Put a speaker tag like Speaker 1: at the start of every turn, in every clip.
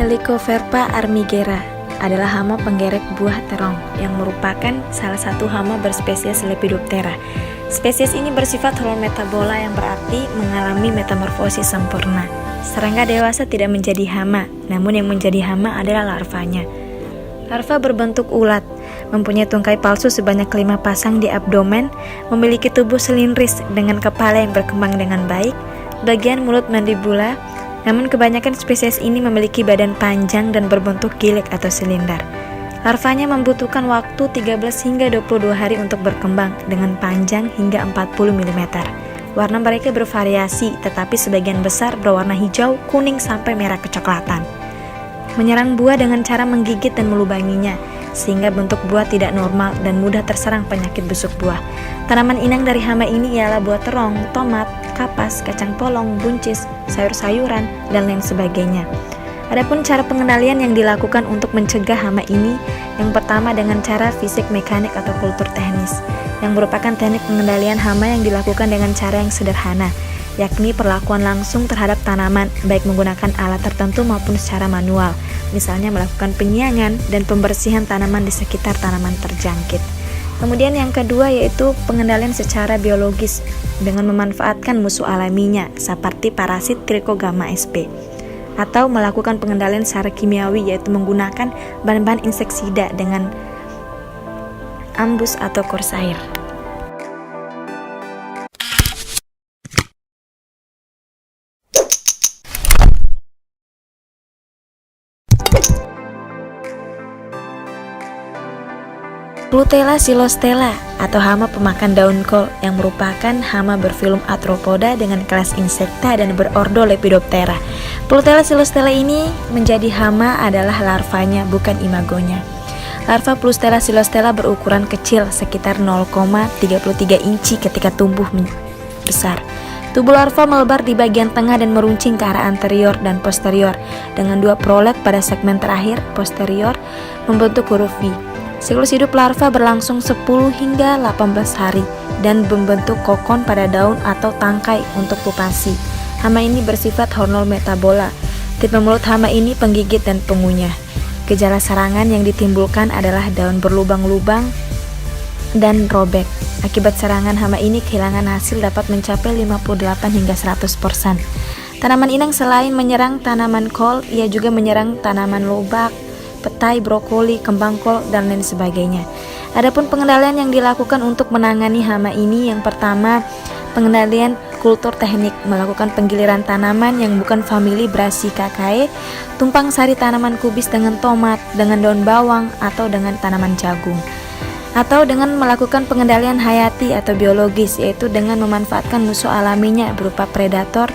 Speaker 1: Helicoverpa armigera adalah hama penggerek buah terong yang merupakan salah satu hama berspesies Lepidoptera. Spesies ini bersifat holometabola yang berarti mengalami metamorfosis sempurna. Serangga dewasa tidak menjadi hama, namun yang menjadi hama adalah larvanya. Larva berbentuk ulat, mempunyai tungkai palsu sebanyak 5 pasang di abdomen, memiliki tubuh silindris dengan kepala yang berkembang dengan baik, bagian mulut mandibula. Namun kebanyakan spesies ini memiliki badan panjang dan berbentuk gilik atau silinder. Larvanya membutuhkan waktu 13 hingga 22 hari untuk berkembang dengan panjang hingga 40 mm. Warna mereka bervariasi, tetapi sebagian besar berwarna hijau, kuning sampai merah kecoklatan. Menyerang buah dengan cara menggigit dan melubanginya, sehingga bentuk buah tidak normal dan mudah terserang penyakit busuk buah. Tanaman inang dari hama ini ialah buah terong, tomat, kapas, kacang polong, buncis, sayur-sayuran, dan lain sebagainya. Adapun cara pengendalian yang dilakukan untuk mencegah hama ini, yang pertama dengan cara fisik mekanik atau kultur teknis, yang merupakan teknik pengendalian hama yang dilakukan dengan cara yang sederhana, yakni perlakuan langsung terhadap tanaman, baik menggunakan alat tertentu maupun secara manual, misalnya melakukan penyiangan dan pembersihan tanaman di sekitar tanaman terjangkit. Kemudian yang kedua yaitu pengendalian secara biologis dengan memanfaatkan musuh alaminya seperti parasit Trichogramma sp, atau melakukan pengendalian secara kimiawi yaitu menggunakan bahan-bahan inseksida dengan ambus atau Corsair. Plutella xylostella atau hama pemakan daun kol yang merupakan hama berfilum Arthropoda dengan kelas Insecta dan berordo Lepidoptera. Plutella xylostella ini menjadi hama adalah larvanya, bukan imagonya. Larva Plutella xylostella berukuran kecil sekitar 0,33 inci ketika tumbuh besar. Tubuh larva melebar di bagian tengah dan meruncing ke arah anterior dan posterior dengan 2 prolet pada segmen terakhir posterior membentuk huruf V. Siklus hidup larva berlangsung 10 hingga 18 hari dan membentuk kokon pada daun atau tangkai untuk pupasi. Hama ini bersifat holometabola. Tipe mulut hama ini penggigit dan pengunyah. Gejala serangan yang ditimbulkan adalah daun berlubang-lubang dan robek. Akibat serangan hama ini kehilangan hasil dapat mencapai 58 hingga 100%. Tanaman inang selain menyerang tanaman kol, ia juga menyerang tanaman lobak, petai, brokoli, kembang kol, dan lain sebagainya. Adapun pengendalian yang dilakukan untuk menangani hama ini, yang pertama pengendalian kultur teknik, melakukan penggiliran tanaman yang bukan famili Brassicaceae, tumpang sari tanaman kubis dengan tomat, dengan daun bawang, atau dengan tanaman jagung. Atau dengan melakukan pengendalian hayati atau biologis, yaitu dengan memanfaatkan musuh alaminya berupa predator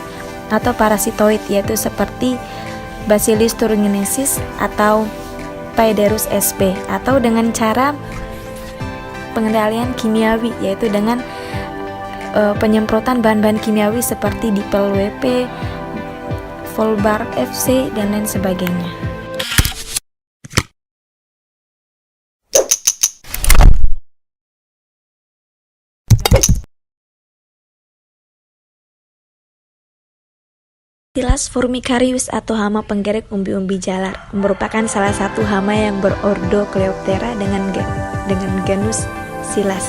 Speaker 1: atau parasitoid, yaitu seperti Bacillus thuringiensis atau Paederus sp, atau dengan cara pengendalian kimiawi, yaitu dengan penyemprotan bahan-bahan kimiawi seperti Dipel WP, Volbar FC, dan lain sebagainya. Tilas formicarius atau hama penggerek umbi-umbi jalar merupakan salah satu hama yang berordo Coleoptera dengan genus Silas.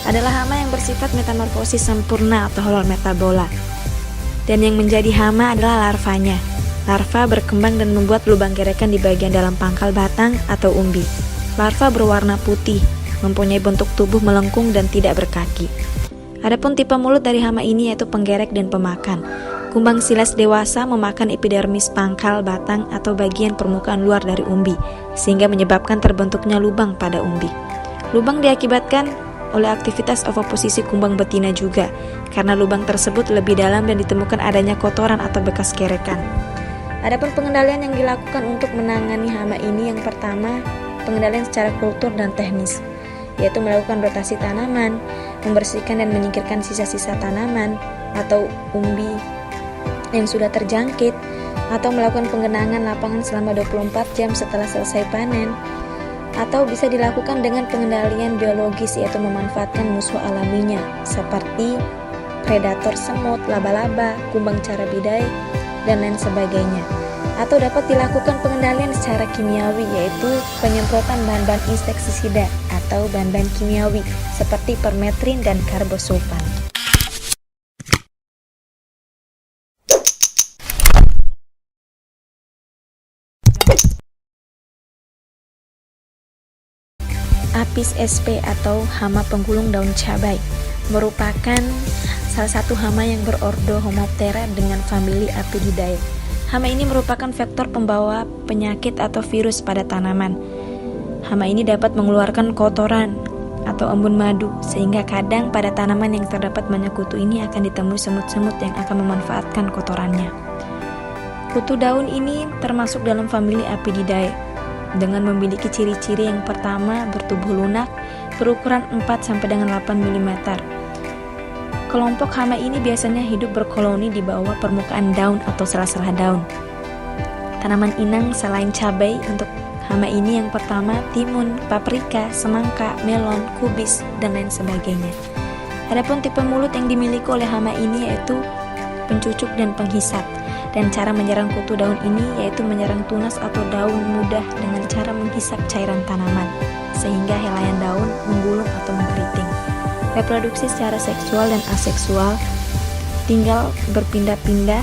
Speaker 1: Adalah hama yang bersifat metamorfosis sempurna atau holometabola. Dan yang menjadi hama adalah larvanya. Larva berkembang dan membuat lubang gerekan di bagian dalam pangkal batang atau umbi. Larva berwarna putih, mempunyai bentuk tubuh melengkung dan tidak berkaki. Adapun tipe mulut dari hama ini yaitu penggerek dan pemakan. Kumbang Silas dewasa memakan epidermis pangkal batang atau bagian permukaan luar dari umbi, sehingga menyebabkan terbentuknya lubang pada umbi. Lubang diakibatkan oleh aktivitas ovoposisi kumbang betina juga, karena lubang tersebut lebih dalam dan ditemukan adanya kotoran atau bekas kerekan. Adapun pengendalian yang dilakukan untuk menangani hama ini, yang pertama, pengendalian secara kultur dan teknis, yaitu melakukan rotasi tanaman, membersihkan dan menyingkirkan sisa-sisa tanaman atau umbi yang sudah terjangkit, atau melakukan penggenangan lapangan selama 24 jam setelah selesai panen. Atau bisa dilakukan dengan pengendalian biologis, yaitu memanfaatkan musuh alaminya seperti predator semut, laba-laba, kumbang carabidae, dan lain sebagainya. Atau dapat dilakukan pengendalian secara kimiawi, yaitu penyemprotan bahan-bahan insektisida atau bahan-bahan kimiawi seperti permetrin dan karbosulfan. Apis sp atau hama penggulung daun cabai merupakan salah satu hama yang berordo Homoptera dengan famili Apididae. Hama ini merupakan vektor pembawa penyakit atau virus pada tanaman. Hama ini dapat mengeluarkan kotoran atau embun madu, sehingga kadang pada tanaman yang terdapat banyak kutu ini akan ditemui semut-semut yang akan memanfaatkan kotorannya. Kutu daun ini termasuk dalam famili Apididae, dengan memiliki ciri-ciri yang pertama bertubuh lunak, berukuran 4 sampai dengan 8 mm. Kelompok hama ini biasanya hidup berkoloni di bawah permukaan daun atau sela-sela daun. Tanaman inang selain cabai untuk hama ini yang pertama timun, paprika, semangka, melon, kubis, dan lain sebagainya. Adapun tipe mulut yang dimiliki oleh hama ini yaitu pencucuk dan penghisap. Dan cara menyerang kutu daun ini yaitu menyerang tunas atau daun mudah dengan cara menghisap cairan tanaman, sehingga helaian daun menggulung atau mengkeriting. Reproduksi secara seksual dan aseksual tinggal berpindah-pindah.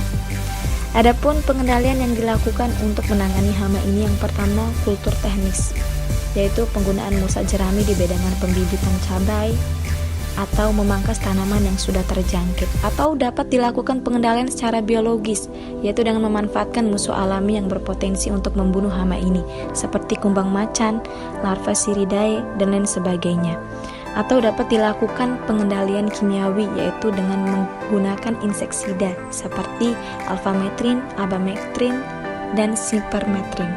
Speaker 1: Adapun pengendalian yang dilakukan untuk menangani hama ini yang pertama kultur teknis, yaitu penggunaan musa jerami di bedangan pembibitan cabai, atau memangkas tanaman yang sudah terjangkit. Atau dapat dilakukan pengendalian secara biologis, yaitu dengan memanfaatkan musuh alami yang berpotensi untuk membunuh hama ini, seperti kumbang macan, larva siridae, dan lain sebagainya. Atau dapat dilakukan pengendalian kimiawi, yaitu dengan menggunakan inseksida seperti alfametrin, abametrin, dan sipermetrin.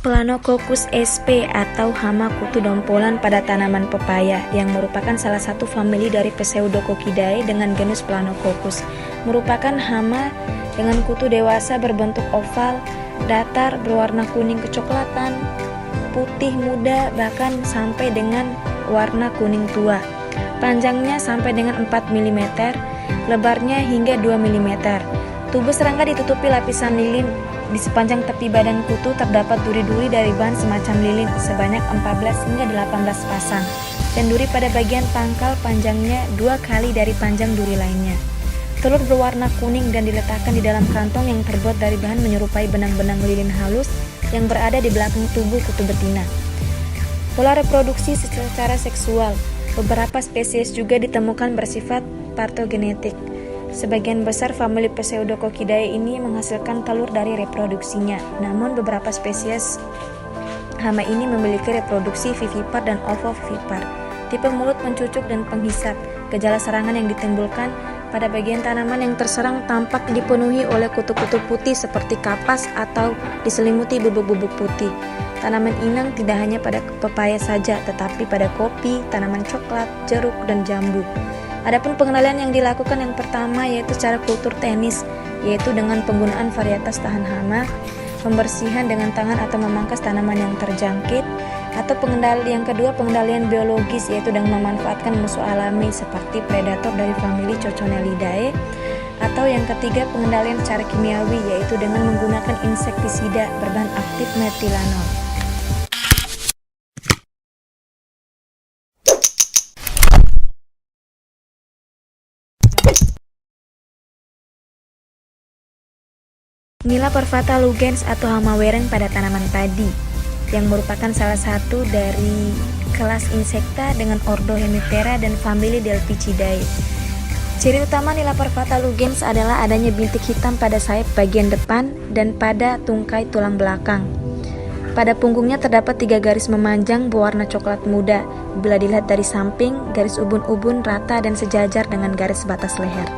Speaker 1: Planococcus sp atau hama kutu dompolan pada tanaman pepaya, yang merupakan salah satu famili dari Pseudococcidae dengan genus Planococcus, merupakan hama dengan kutu dewasa berbentuk oval, datar, berwarna kuning kecoklatan, putih muda, bahkan sampai dengan warna kuning tua. Panjangnya sampai dengan 4 mm, lebarnya hingga 2 mm. Tubuh serangga ditutupi lapisan lilin. Di sepanjang tepi badan kutu terdapat duri-duri dari bahan semacam lilin sebanyak 14 hingga 18 pasang, dan duri pada bagian pangkal panjangnya 2 kali dari panjang duri lainnya. Telur berwarna kuning dan diletakkan di dalam kantong yang terbuat dari bahan menyerupai benang-benang lilin halus yang berada di belakang tubuh kutu betina. Pola reproduksi secara seksual, beberapa spesies juga ditemukan bersifat partogenetik. Sebagian besar famili Pseudococcidae ini menghasilkan telur dari reproduksinya, namun beberapa spesies hama ini memiliki reproduksi vivipar dan ovovivipar. Tipe mulut pencucuk dan penghisap. Gejala serangan yang ditimbulkan pada bagian tanaman yang terserang tampak dipenuhi oleh kutu-kutu putih seperti kapas atau diselimuti bubuk-bubuk putih. Tanaman inang tidak hanya pada pepaya saja, tetapi pada kopi, tanaman coklat, jeruk, dan jambu. Adapun pengendalian yang dilakukan yang pertama yaitu secara kultur teknis, yaitu dengan penggunaan varietas tahan hama, pembersihan dengan tangan atau memangkas tanaman yang terjangkit, atau pengendalian yang kedua pengendalian biologis, yaitu dengan memanfaatkan musuh alami seperti predator dari famili Cochonelidae, atau yang ketiga pengendalian secara kimiawi, yaitu dengan menggunakan insektisida berbahan aktif metilanol. Inilah Parvata lugens atau hama wereng pada tanaman padi, yang merupakan salah satu dari kelas insekta dengan ordo Hemiptera dan famili Delphicidae. Ciri utama Nilophar fata lugens adalah adanya bintik hitam pada sayap bagian depan dan pada tungkai tulang belakang. Pada punggungnya terdapat 3 garis memanjang berwarna coklat muda. Bila dilihat dari samping, garis ubun-ubun rata dan sejajar dengan garis batas leher.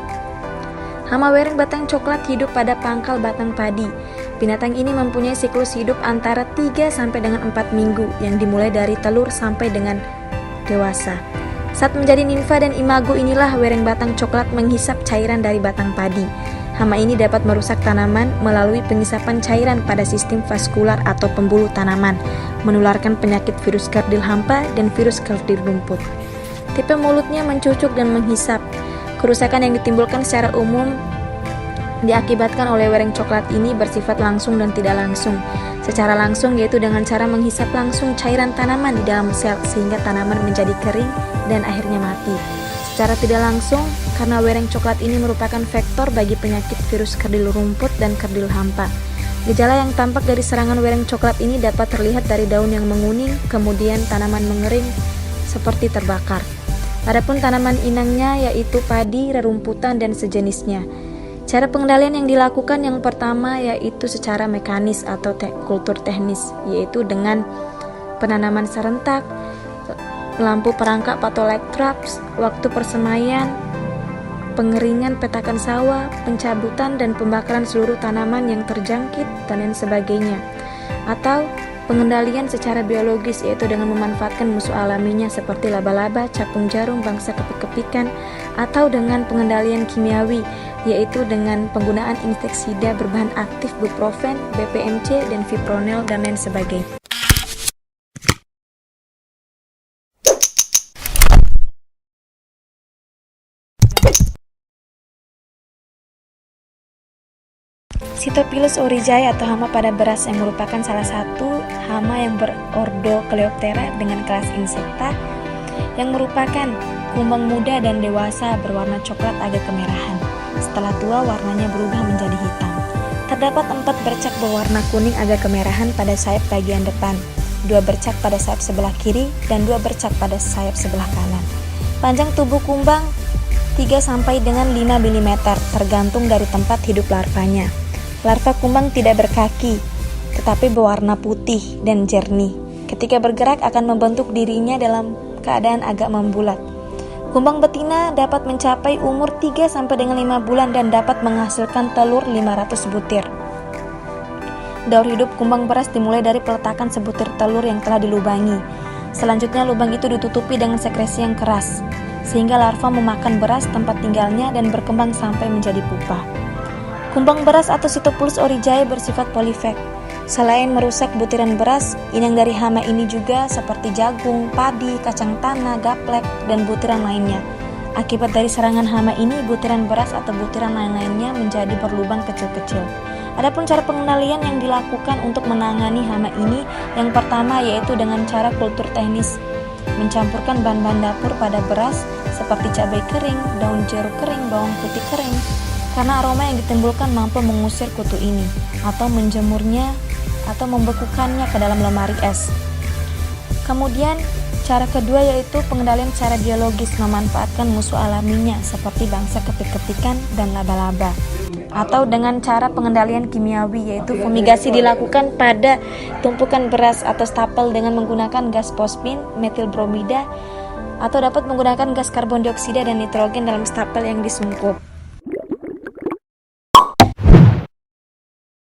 Speaker 1: Hama wereng batang coklat hidup pada pangkal batang padi. Binatang ini mempunyai siklus hidup antara 3 sampai dengan 4 minggu yang dimulai dari telur sampai dengan dewasa. Saat menjadi nimfa dan imago inilah wereng batang coklat menghisap cairan dari batang padi. Hama ini dapat merusak tanaman melalui penghisapan cairan pada sistem vaskular atau pembuluh tanaman, menularkan penyakit virus kerdil hampa dan virus kerdil rumput. Tipe mulutnya mencucuk dan menghisap. Kerusakan yang ditimbulkan secara umum diakibatkan oleh wereng coklat ini bersifat langsung dan tidak langsung. Secara langsung yaitu dengan cara menghisap langsung cairan tanaman di dalam sel sehingga tanaman menjadi kering dan akhirnya mati. Secara tidak langsung, karena wereng coklat ini merupakan vektor bagi penyakit virus kerdil rumput dan kerdil hampa. Gejala yang tampak dari serangan wereng coklat ini dapat terlihat dari daun yang menguning, kemudian tanaman mengering seperti terbakar. Adapun tanaman inangnya yaitu padi, rerumputan, dan sejenisnya. Cara pengendalian yang dilakukan yang pertama yaitu secara mekanis atau kultur teknis, yaitu dengan penanaman serentak, lampu perangkap atau light traps, waktu persemaian, pengeringan petakan sawah, pencabutan dan pembakaran seluruh tanaman yang terjangkit dan lain sebagainya. Atau pengendalian secara biologis yaitu dengan memanfaatkan musuh alaminya seperti laba-laba, capung jarum, bangsa kepik-kepikan, atau dengan pengendalian kimiawi yaitu dengan penggunaan inseksida berbahan aktif buprofen, BPMC, dan fipronil dan lain sebagainya. Sitophilus oryzae atau hama pada beras yang merupakan salah satu hama yang berordo Coleoptera dengan kelas Insecta yang merupakan kumbang muda dan dewasa berwarna coklat agak kemerahan. Setelah tua warnanya berubah menjadi hitam. Terdapat 4 bercak berwarna kuning agak kemerahan pada sayap bagian depan, 2 bercak pada sayap sebelah kiri, dan 2 bercak pada sayap sebelah kanan. Panjang tubuh kumbang 3 sampai dengan 5 mm tergantung dari tempat hidup larvanya. Larva kumbang tidak berkaki, tetapi berwarna putih dan jernih. Ketika bergerak akan membentuk dirinya dalam keadaan agak membulat. Kumbang betina dapat mencapai umur 3 sampai dengan 5 bulan dan dapat menghasilkan telur 500 butir. Daur hidup kumbang beras dimulai dari peletakan sebutir telur yang telah dilubangi. Selanjutnya lubang itu ditutupi dengan sekresi yang keras, sehingga larva memakan beras tempat tinggalnya dan berkembang sampai menjadi pupa. Kumbang beras atau Sitophilus oryzae bersifat polifag. Selain merusak butiran beras, inang dari hama ini juga seperti jagung, padi, kacang tanah, gaplek, dan butiran lainnya. Akibat dari serangan hama ini, butiran beras atau butiran lain-lainnya menjadi berlubang kecil-kecil. Adapun cara pengendalian yang dilakukan untuk menangani hama ini, yang pertama yaitu dengan cara kultur teknis, mencampurkan bahan-bahan dapur pada beras seperti cabai kering, daun jeruk kering, bawang putih kering, karena aroma yang ditimbulkan mampu mengusir kutu ini, atau menjemurnya atau membekukannya ke dalam lemari es. Kemudian cara kedua yaitu pengendalian secara biologis, memanfaatkan musuh alaminya seperti bangsa kepik-kepikan dan laba-laba, atau dengan cara pengendalian kimiawi yaitu fumigasi dilakukan pada tumpukan beras atau stapel dengan menggunakan gas fosfin, metil bromida, atau dapat menggunakan gas karbon dioksida dan nitrogen dalam stapel yang disungkup.